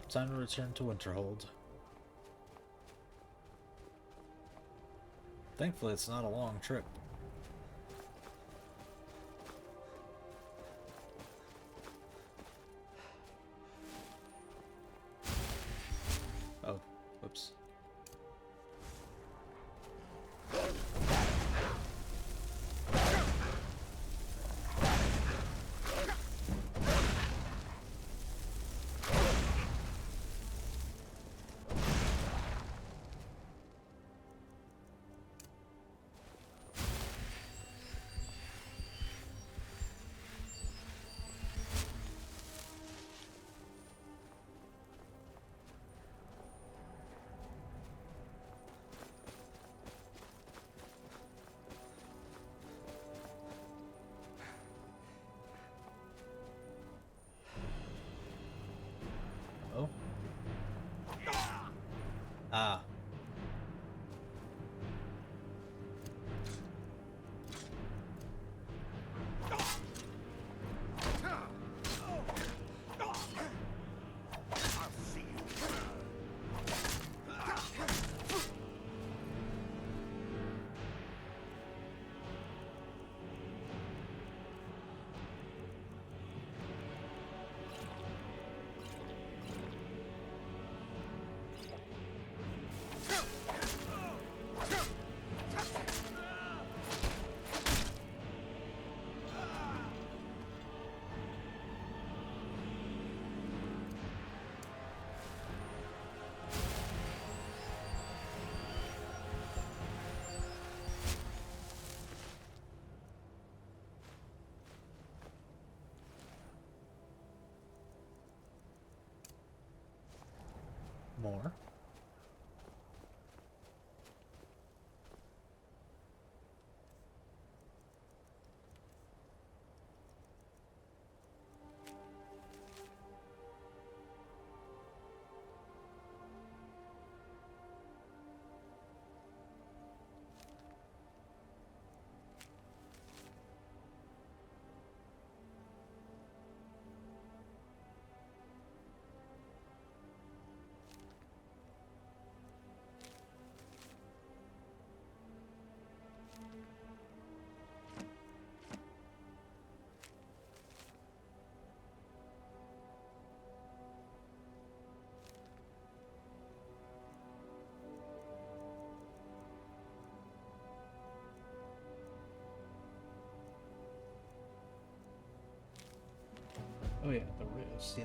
time to return to Winterhold. Thankfully, it's not a long trip. Oh, whoops. Oh. Ah. More. Oh yeah, the roost. Yeah.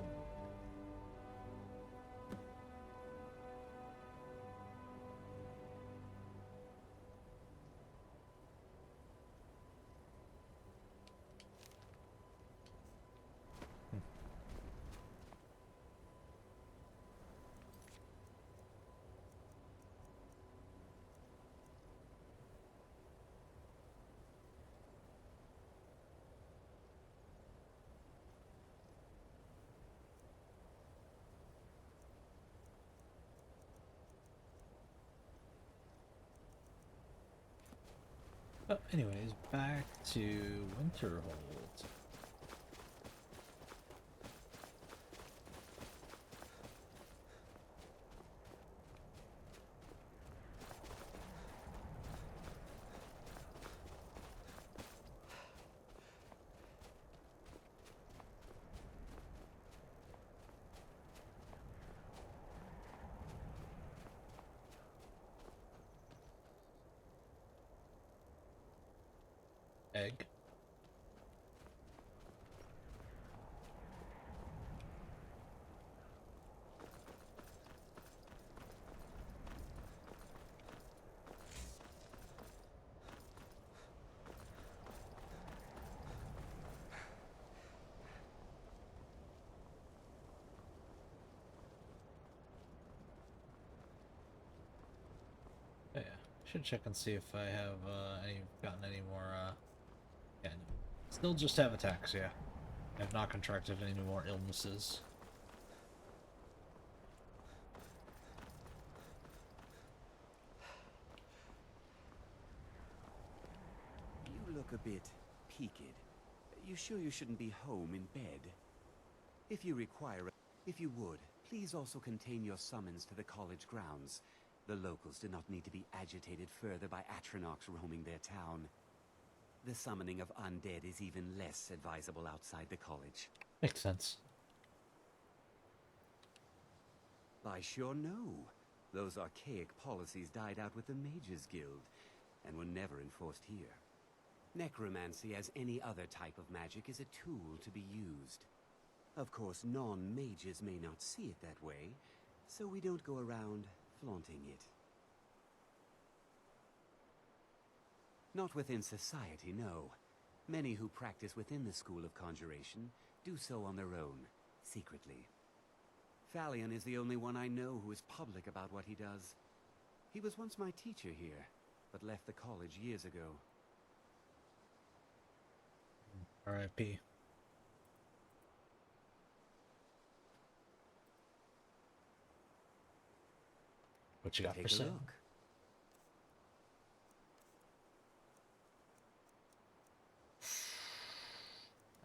But anyways, back to Winterhold. Egg. Oh, yeah, should check and see if I have gotten any more. Yeah, no. Still just have attacks. Yeah, I've not contracted any more illnesses. You look a bit peaked. You sure you shouldn't be home in bed? If you would, Please also contain your summons to the college grounds. The locals do not need to be agitated further by Atronachs roaming their town. The summoning of undead is even less advisable outside the college. Makes sense. I sure know. Those archaic policies died out with the Mages Guild, and were never enforced here. Necromancy, as any other type of magic, is a tool to be used. Of course, non-mages may not see it that way, so we don't go around flaunting it. Not within society, no. Many who practice within the School of Conjuration do so on their own, secretly. Fallion is the only one I know who is public about what he does. He was once my teacher here, but left the college years ago. R.I.P. What you got Take for a sale? look.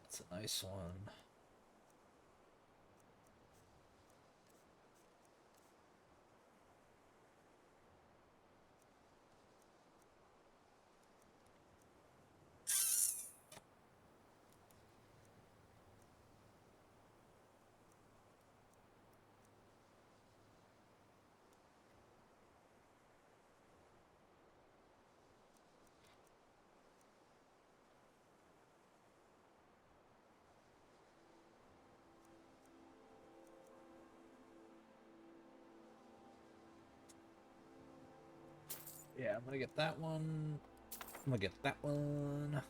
That's a nice one. Yeah, I'm gonna get that one. I'm gonna get that one.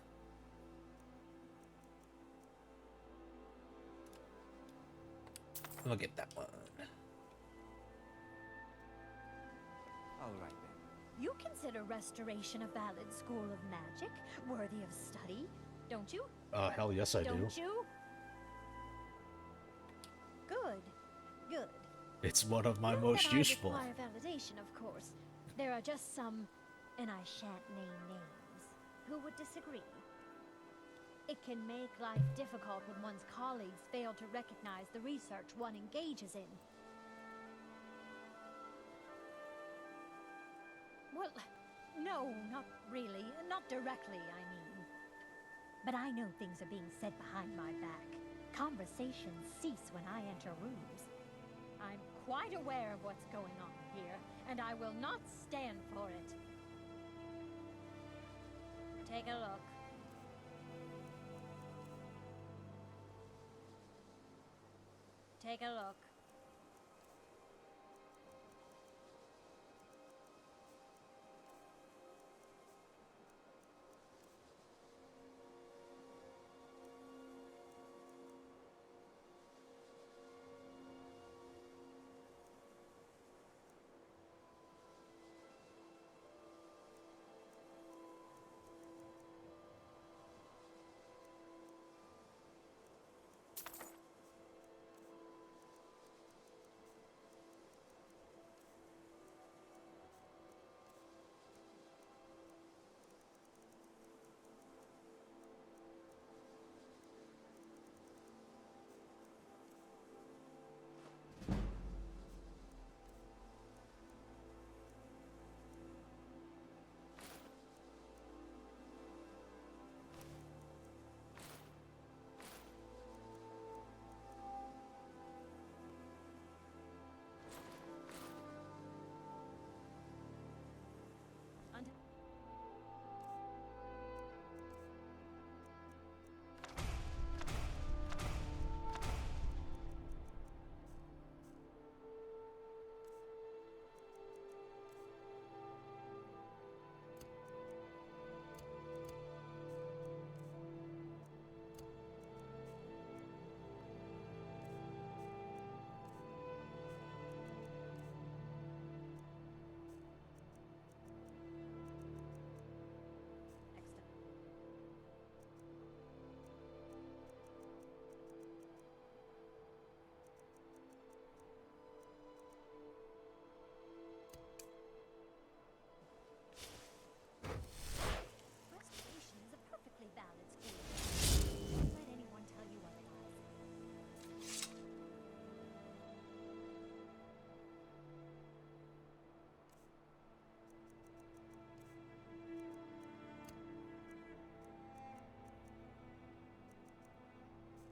I'm gonna get that one. All right then. You consider restoration a valid school of magic, worthy of study, don't you? Hell yes I do. Don't you? Good, good. It's one of my Not most that I useful. require validation, of course. There are just some, and I shan't name names, who would disagree. It can make life difficult when one's colleagues fail to recognize the research one engages in. Well, no, not really. Not directly, I mean. But I know things are being said behind my back. Conversations cease when I enter rooms. I'm quite aware of what's going on here, and I will not stand for it. Take a look. Take a look.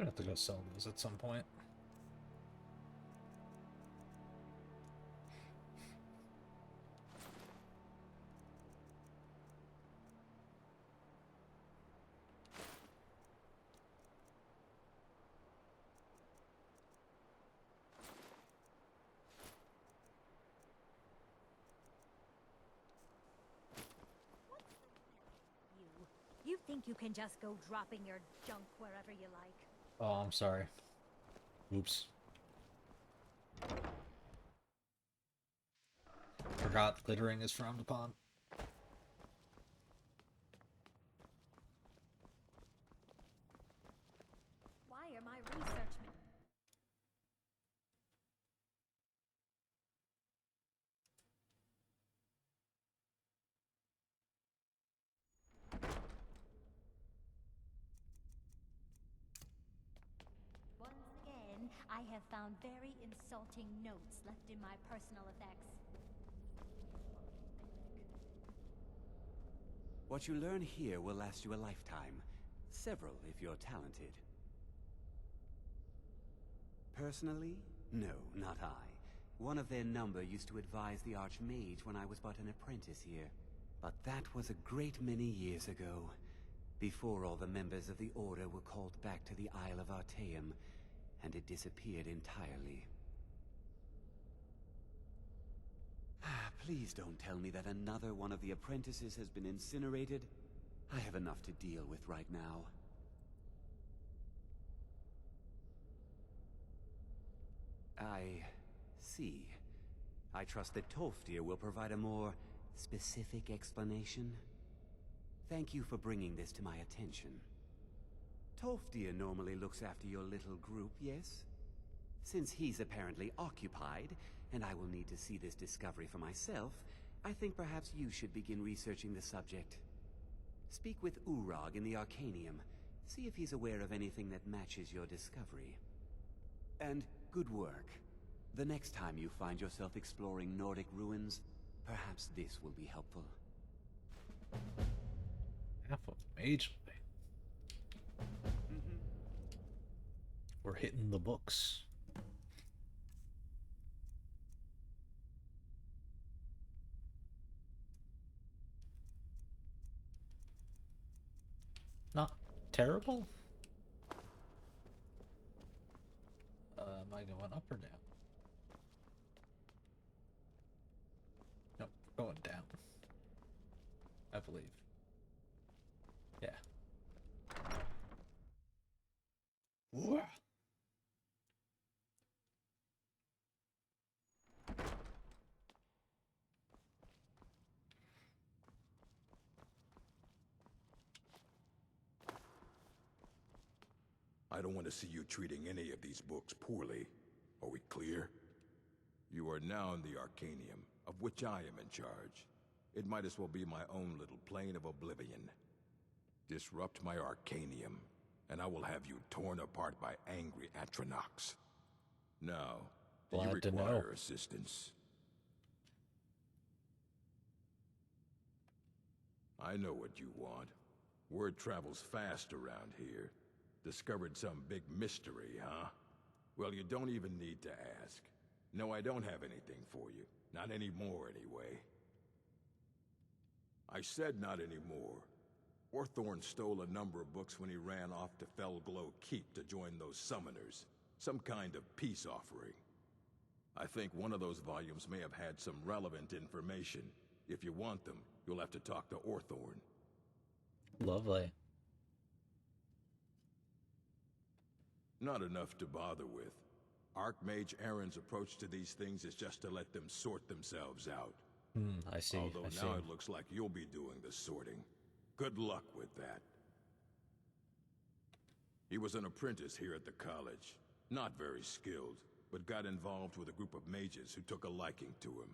gonna have to go sell those at some point. You think you can just go dropping your junk wherever you like? Oh, I'm sorry. Oops. Forgot glittering is frowned upon. Why are my research men? Once again, I have found very insulting notes left in my personal effects. What you learn here will last you a lifetime. Several, if you're talented. Personally, no, not I. One of their number used to advise the Archmage when I was but an apprentice here. But that was a great many years ago, before all the members of the Order were called back to the Isle of Artaeum, and it disappeared entirely. Please don't tell me that another one of the apprentices has been incinerated. I have enough to deal with right now. I see. I trust that Tolfdir will provide a more specific explanation. Thank you for bringing this to my attention. Tolfdir normally looks after your little group, yes? Since he's apparently occupied, and I will need to see this discovery for myself, I think perhaps you should begin researching the subject. Speak with Urag in the Arcanium. See if he's aware of anything that matches your discovery. And good work. The next time you find yourself exploring Nordic ruins, perhaps this will be helpful. Half of mage. We're hitting the books. Not terrible? Am I going up or down? Nope, going down. I believe. Yeah. Whoa. I don't want to see you treating any of these books poorly. Are we clear? You are now in the Arcanium, of which I am in charge. It might as well be my own little plane of oblivion. Disrupt my Arcanium, and I will have you torn apart by angry Atronachs. Now, do you Glad to know. require assistance? I know what you want. Word travels fast around here. Discovered some big mystery, huh? Well, you don't even need to ask. No, I don't have anything for you. Not anymore, anyway. I said not anymore. Orthorn stole a number of books when he ran off to Felglow Keep to join those summoners. Some kind of peace offering. I think one of those volumes may have had some relevant information. If you want them, you'll have to talk to Orthorn. Lovely. Not enough to bother with. Archmage Aaron's approach to these things is just to let them sort themselves out. I see. Although I see. now it looks like you'll be doing the sorting. Good luck with that. He was an apprentice here at the college. Not very skilled, but got involved with a group of mages who took a liking to him.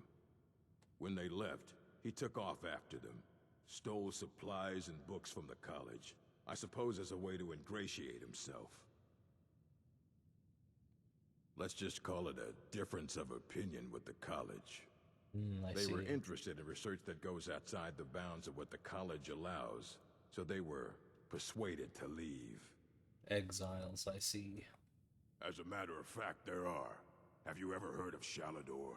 When they left, he took off after them. Stole supplies and books from the college. I suppose as a way to ingratiate himself. Let's just call it a difference of opinion with the college. I They see. were interested in research that goes outside the bounds of what the college allows, so they were persuaded to leave. Exiles, I see. As a matter of fact, there are. Have you ever heard of Shalador?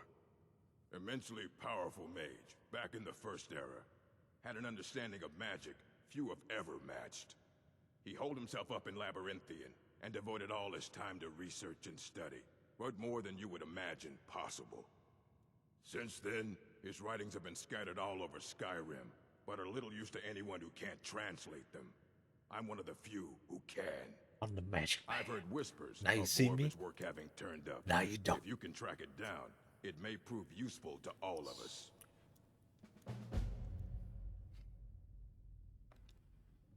Immensely powerful mage, back in the First Era. Had an understanding of magic few have ever matched. He holed himself up in Labyrinthian, and devoted all his time to research and study, but more than you would imagine possible. Since then, his writings have been scattered all over Skyrim, but are little use to anyone who can't translate them. I'm one of the few who can. I'm the magic man. I've heard whispers Now you of see more of me? his work having turned up. Now you don't. If you can track it down, it may prove useful to all of us.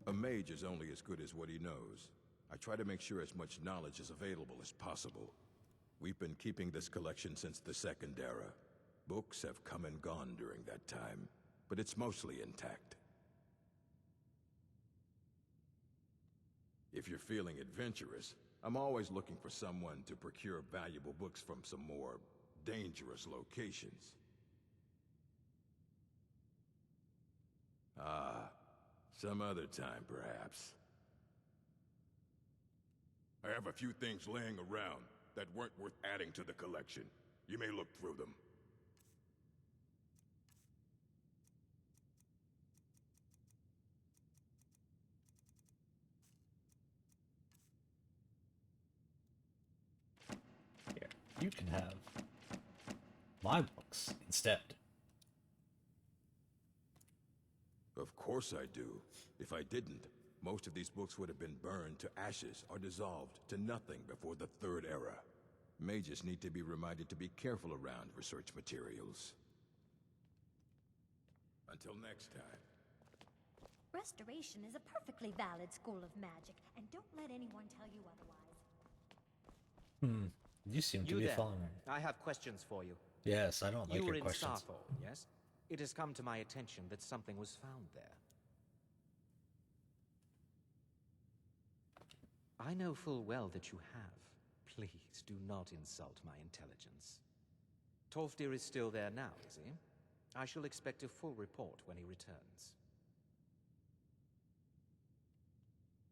A mage is only as good as what he knows. I try to make sure as much knowledge is available as possible. We've been keeping this collection since the Second Era. Books have come and gone during that time, but it's mostly intact. If you're feeling adventurous, I'm always looking for someone to procure valuable books from some more dangerous locations. Ah, some other time, perhaps. I have a few things laying around that weren't worth adding to the collection. You may look through them. Here, you can have my books instead. Of course I do. If I didn't, most of these books would have been burned to ashes or dissolved to nothing before the Third Era. Mages need to be reminded to be careful around research materials. Until next time. Restoration is a perfectly valid school of magic, and don't let anyone tell you otherwise. You seem to You be there. following me. I have questions for you. Yes, I don't like You were your in questions. Starfall, yes? It has come to my attention that something was found there. I know full well that you have. Please do not insult my intelligence. Tolfdir is still there now, is he? I shall expect a full report when he returns.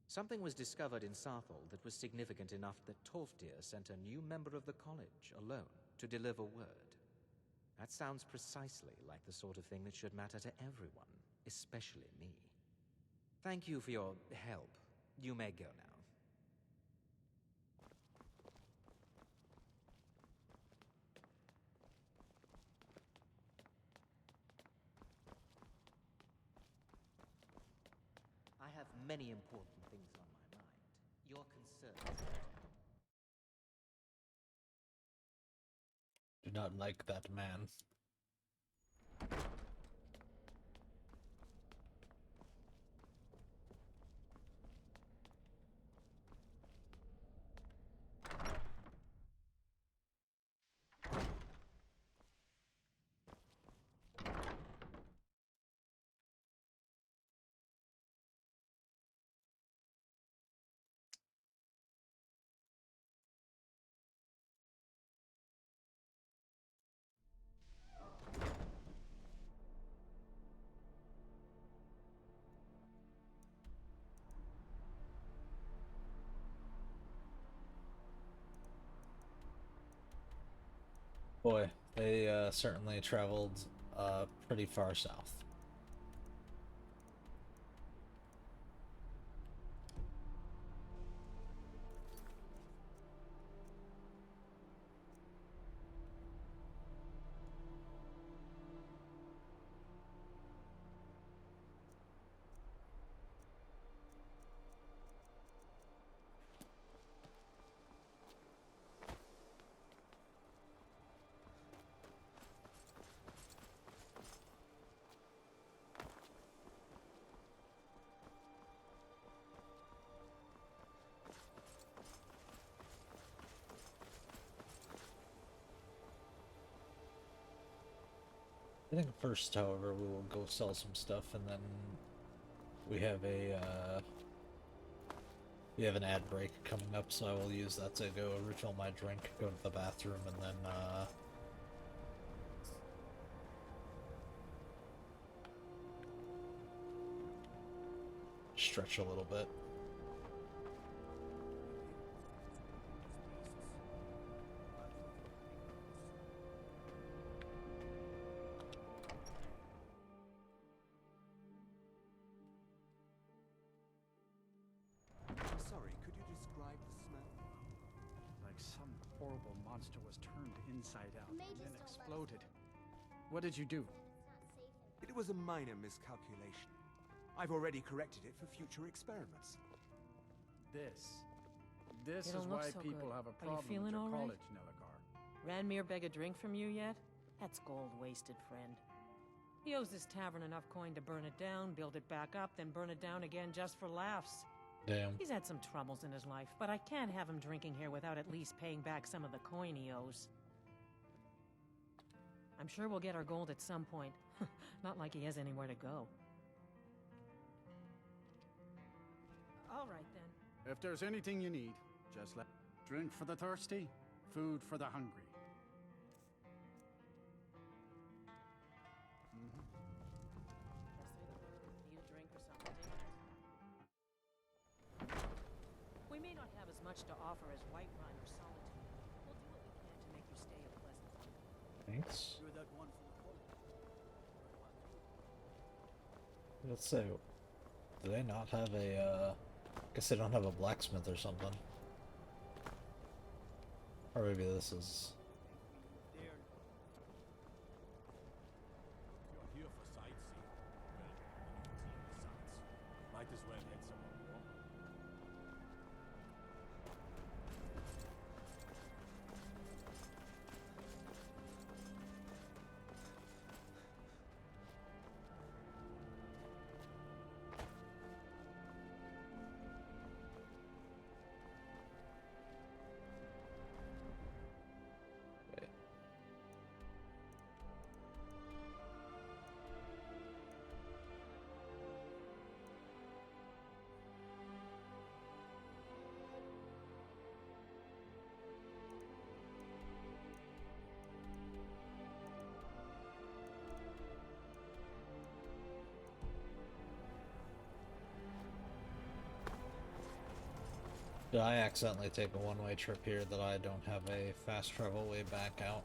Something was discovered in Sarthal that was significant enough that Tolfdir sent a new member of the college alone to deliver word. That sounds precisely like the sort of thing that should matter to everyone, especially me. Thank you for your help. You may go now. I have many important things on my mind. Your concerns. Do not like that man. Boy, they certainly traveled pretty far south. I think first, however, we will go sell some stuff, and then we have an ad break coming up, so I will use that to go refill my drink, go to the bathroom, and then stretch a little bit. inside out and Mages then don't let us exploded. go. What did you do? It's not safe in It was a minor miscalculation. I've already corrected it for future experiments. This You is don't look why so people good. have a Are you problem with feeling your all right? college, Nelagar. Ranmir beg a drink from you yet? That's gold wasted, friend. He owes this tavern enough coin to burn it down, build it back up, then burn it down again just for laughs. Damn. He's had some troubles in his life, but I can't have him drinking here without at least paying back some of the coin he owes. I'm sure we'll get our gold at some point. Not like he has anywhere to go. All right, then. If there's anything you need, just let... Drink for the thirsty, food for the hungry. Just say the word, need a drink or something. We may not have as much to offer as Whiterun or Solitude. We'll do what we can to make your stay a pleasant one. Thanks. You're that one for the Let's say, do they not have a, guess they don't have a blacksmith or something. Or maybe this is... There. You're here for sightseeing. Well, you can see the sights. Might as well head somewhere warm. Wait. Did I accidentally take a one-way trip here that I don't have a fast travel way back out?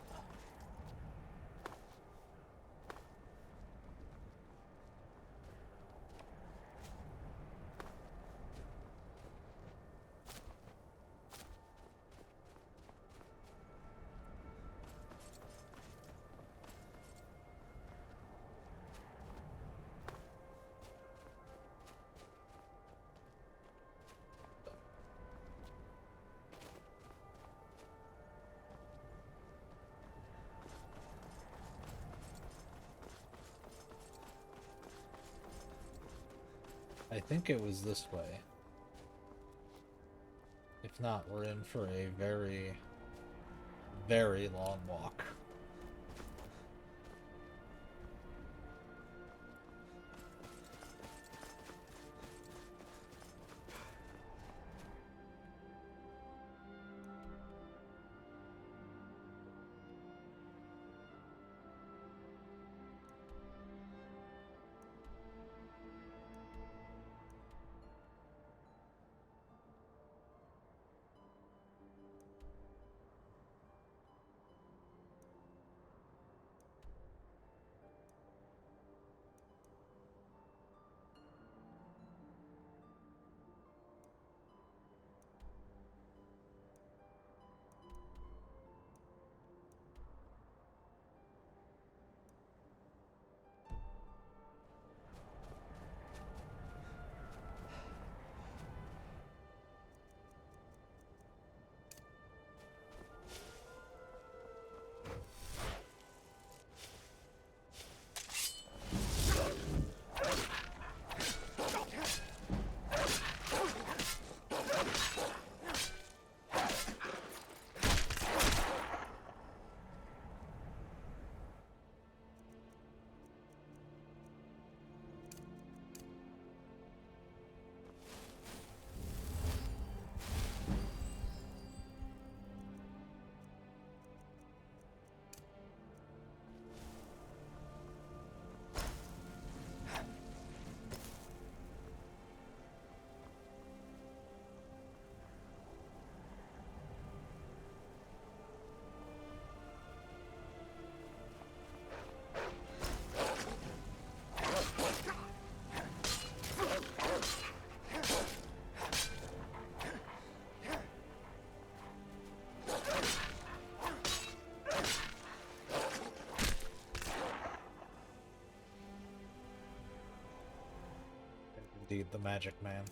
I think it was this way. If not, we're in for a very, very long walk. the magic man.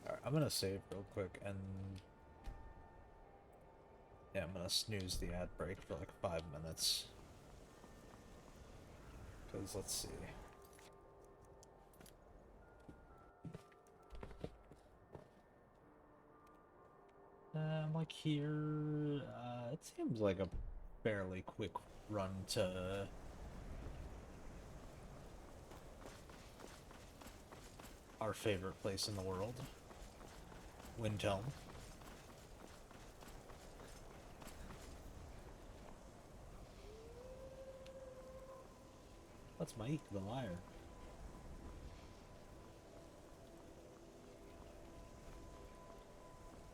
Alright, I'm gonna save real quick and yeah, I'm gonna snooze the ad break for like 5 minutes. Because let's see. I'm like here. It seems like a fairly quick run to our favorite place in the world, Windhelm. That's Mike the liar.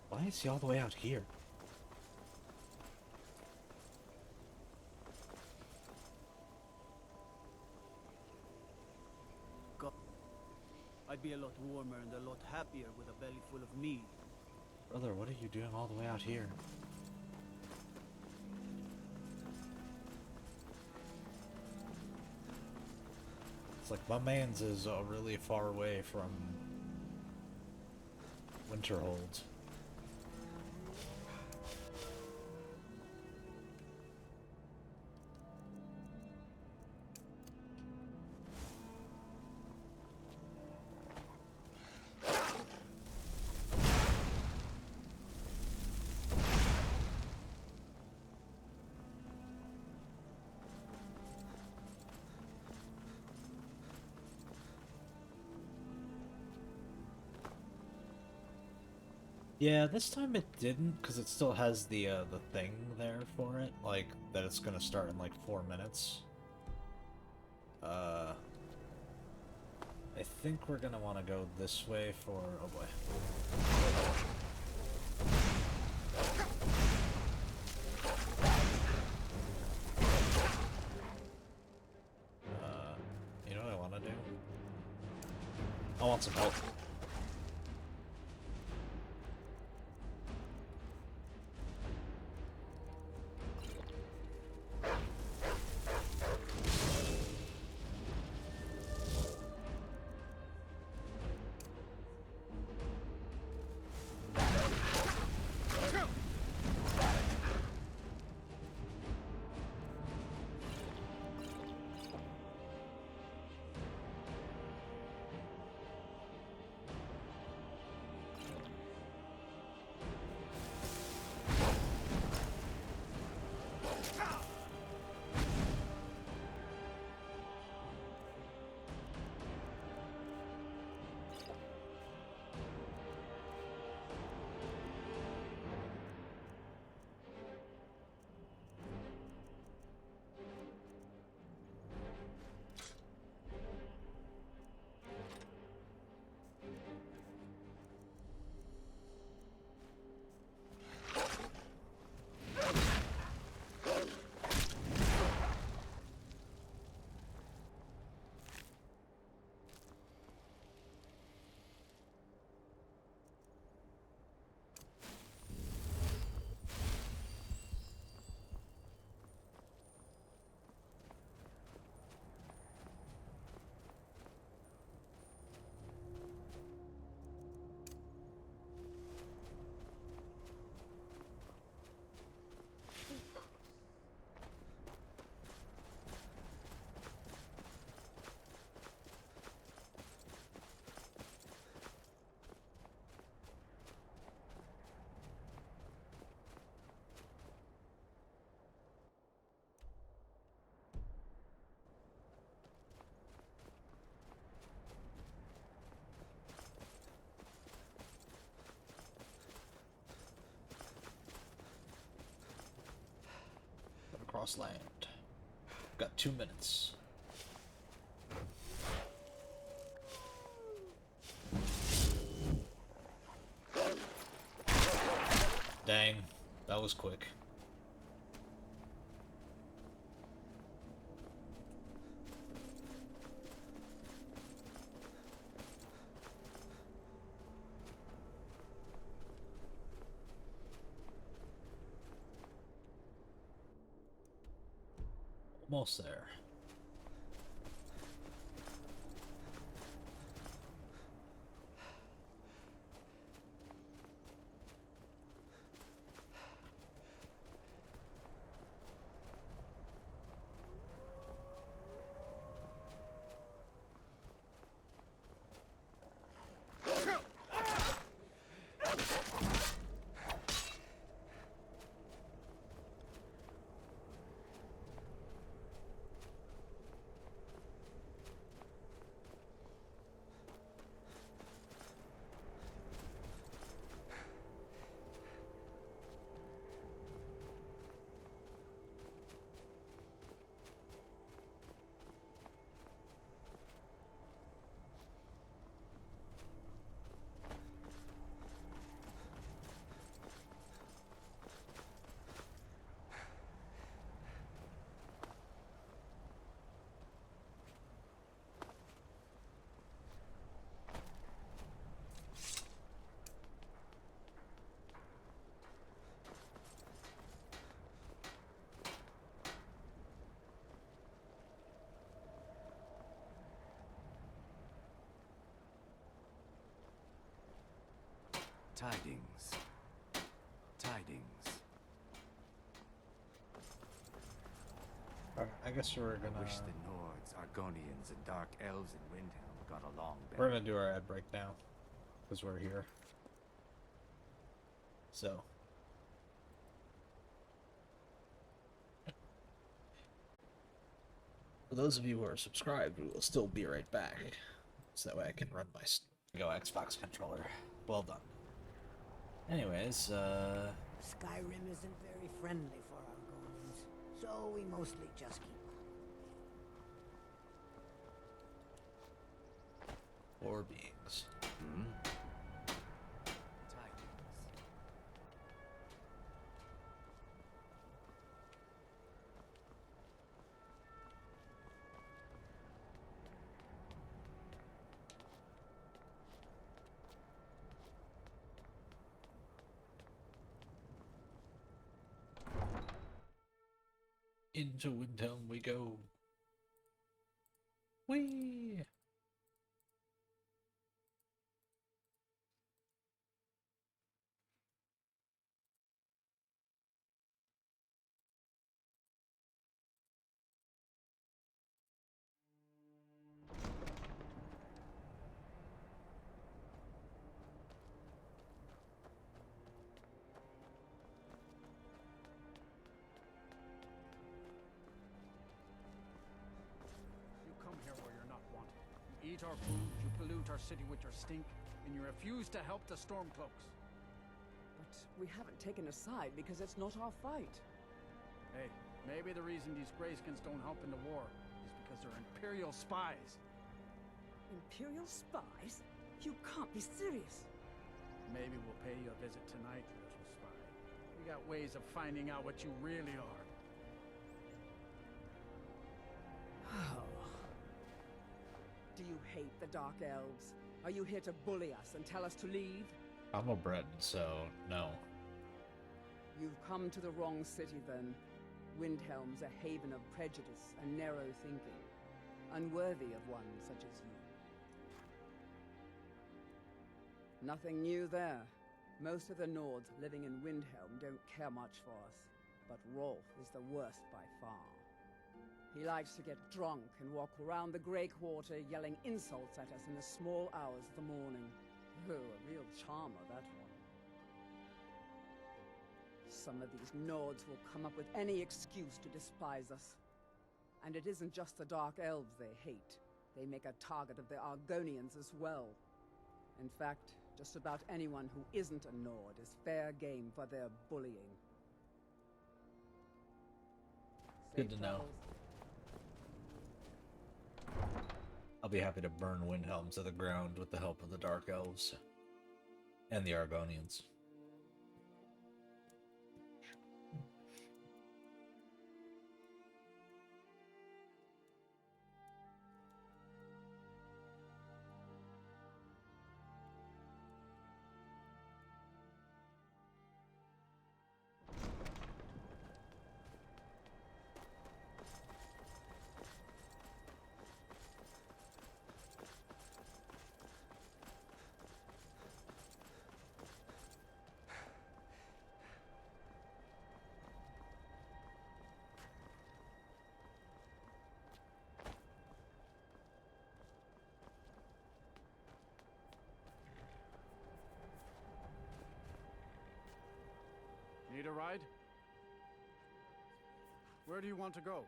Why is he all the way out here? God, I'd be a lot warmer and a lot happier with a belly full of mead. Brother, what are you doing all the way out here? It's like my man's is really far away from Winterhold. Yeah, this time it didn't, because it still has the thing there for it, like, that it's gonna start in, like, 4 minutes. I think we're gonna want to go this way for... oh boy. You know what I want to do? I want some help. Across land. Got 2 minutes. Dang, that was quick. Almost there. Tidings. Tidings. Alright, I guess we're I gonna... wish the Nords, Argonians, and Dark Elves in Windhelm got along better. We're gonna do our ad break now, because we're here. So... For those of you who are subscribed, we will still be right back. So that way I can run my Go Xbox controller. Well done. Anyways, Skyrim isn't very friendly for Argonians, so we mostly just keep on. Four beings. Into Windhelm we go. Whee! Eat our food, you pollute our city with your stink, and you refuse to help the Stormcloaks. But we haven't taken a side because it's not our fight. Hey, maybe the reason these Greyskins don't help in the war is because they're Imperial spies. Imperial spies? You can't be serious. Maybe we'll pay you a visit tonight, little spy. We got ways of finding out what you really are. Do you hate the Dark Elves? Are you here to bully us and tell us to leave? I'm a Breton, so no. You've come to the wrong city then. Windhelm's a haven of prejudice and narrow thinking, unworthy of one such as you. Nothing new there. Most of the Nords living in Windhelm don't care much for us, but Rolf is the worst by far. He likes to get drunk and walk around the Grey Quarter yelling insults at us in the small hours of the morning. Oh, a real charmer, that one. Some of these Nords will come up with any excuse to despise us. And it isn't just the Dark Elves they hate. They make a target of the Argonians as well. In fact, just about anyone who isn't a Nord is fair game for their bullying. Good to know. I'll be happy to burn Windhelm to the ground with the help of the Dark Elves and the Argonians. Where do you want to go?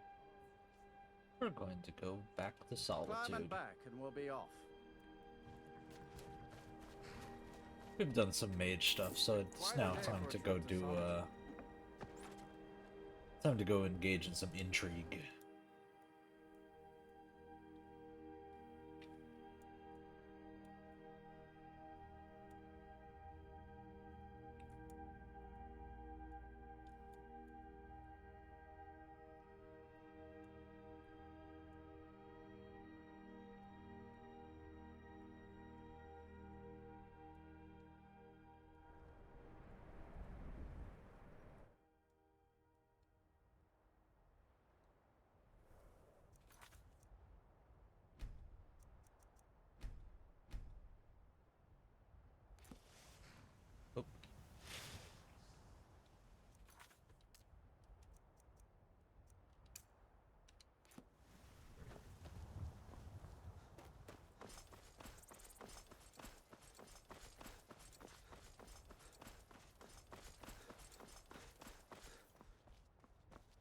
We're going to go back to Climb and Solitude. back, and we'll be off. We've done some mage stuff, so it's now time to go do, time to go engage in some intrigue. Oh.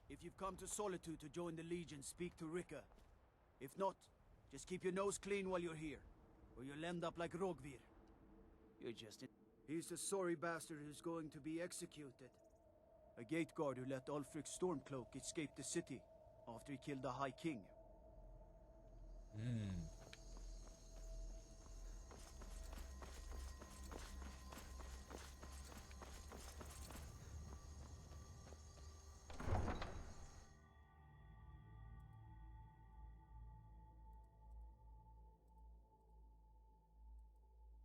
If you've come to Solitude to join the Legion, speak to Rika. If not, just keep your nose clean while you're here, or you'll end up like Rogvir. You're just in... He's the sorry bastard who's going to be executed. A gate guard who let Ulfric Stormcloak escape the city after he killed the High King.